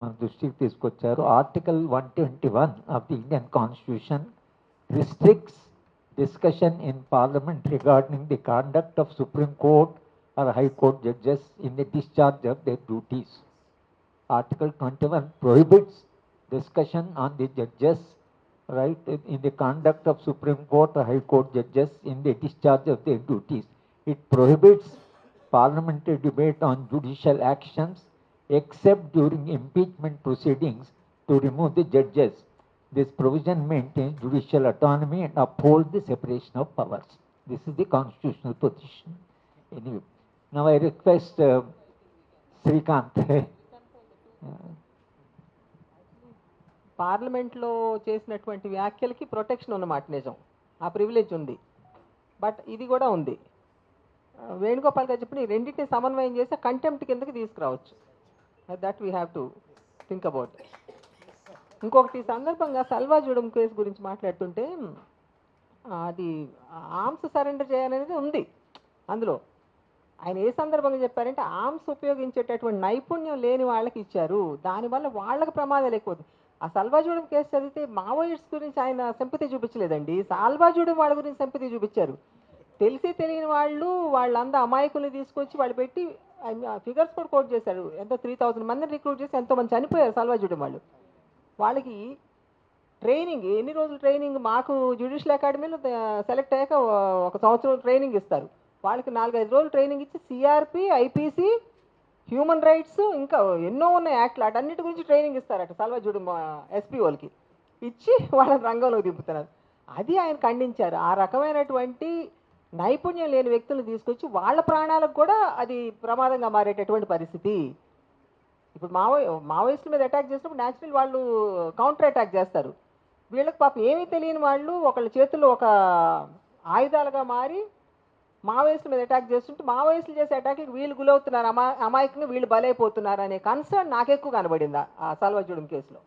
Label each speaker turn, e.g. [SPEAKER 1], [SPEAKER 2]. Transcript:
[SPEAKER 1] మన దృష్టికి తీసుకొచ్చారు. Article 121 of the Indian constitution restricts discussion in parliament regarding the conduct of Supreme Court or High Court judges in the discharge of their duties. Article 21 prohibits discussion on the judges, right, in the conduct of Supreme Court or High Court judges in the discharge of their duties. It prohibits parliamentary debate on judicial actions except during impeachment proceedings to remove the judges. This provision maintains judicial autonomy and upholds the separation of powers. This is the constitutional position. Anyway, now I request Srikanth.
[SPEAKER 2] పార్లమెంట్లో చేసినటువంటి వ్యాఖ్యలకి protection ఉన్నమాట, నిజం, ఆ privilege ఉంది. But ఇది కూడా ఉంది. వేణుగోపాల్ గారు చెప్పిన ఈ రెండింటిని సమన్వయం చేసి కంటెంప్ట్ కిందకి తీసుకురావచ్చు. That we have to think about. ఇంకొకటి సందర్భంగా సల్వాజూడం కేసు గురించి మాట్లాడుతుంటే, అది ఆర్మ్స్ సరెండర్ చేయాలనేది ఉంది అందులో. ఆయన ఏ సందర్భంగా చెప్పారంటే ఆర్మ్స్ ఉపయోగించేటటువంటి నైపుణ్యం లేని వాళ్ళకి ఇచ్చారు, దానివల్ల వాళ్ళకి ప్రమాదాలు ఎక్కువ. ఆ సల్వాజూడం కేసు చదివితే మావోయిస్ట్స్ గురించి ఆయన సింపతి చూపించలేదండి, సల్వాజూడం వాళ్ళ గురించి సింపతి చూపించారు. తెలిసి తెలియని వాళ్ళు వాళ్ళందరూ అమాయకుల్ని తీసుకొచ్చి వాళ్ళు పెట్టి ఫిగర్స్ కూడా కోట్ చేశారు. ఎంతో 3000 మందిని రిక్రూట్ చేసి ఎంతోమంది చనిపోయారు సల్వాజూడం వాళ్ళు. వాళ్ళకి ట్రైనింగ్ ఎన్ని రోజులు ట్రైనింగ్, మాకు జ్యుడిషియల్ అకాడమీలో సెలెక్ట్ అయ్యాక 1 సంవత్సరం ట్రైనింగ్ ఇస్తారు. వాళ్ళకి 4-5 రోజులు ట్రైనింగ్ ఇచ్చి సిఆర్పి, ఐపీసీ, హ్యూమన్ రైట్స్, ఇంకా ఎన్నో ఉన్న యాక్ట్లు అటన్నిటి గురించి ట్రైనింగ్ ఇస్తారట సల్వాజూడం ఎస్పీ వాళ్ళకి ఇచ్చి వాళ్ళని రంగంలోకి దింపుతున్నారు. అది ఆయన ఖండించారు. ఆ రకమైనటువంటి నైపుణ్యం లేని వ్యక్తులను తీసుకొచ్చి వాళ్ళ ప్రాణాలకు కూడా అది ప్రమాదంగా మారేటటువంటి పరిస్థితి. ఇప్పుడు మావోయిస్టుల మీద అటాక్ చేసినప్పుడు న్యాచురల్ వాళ్ళు కౌంటర్ అటాక్ చేస్తారు. వీళ్ళకి పాపం ఏమీ తెలియని వాళ్ళు ఒకళ్ళ చేతుల్లో ఒక ఆయుధాలుగా మారి మావోయిస్టుల మీద అటాక్ చేస్తుంటే మావోయిస్టులు చేసే అటాక్కి వీళ్ళు గులవుతున్నారు, అమాయకంగా వీళ్ళు బలైపోతున్నారు అనే కన్సర్న్ నాకు ఎక్కువ కనబడింది ఆ సల్వాజూడం కేసులో.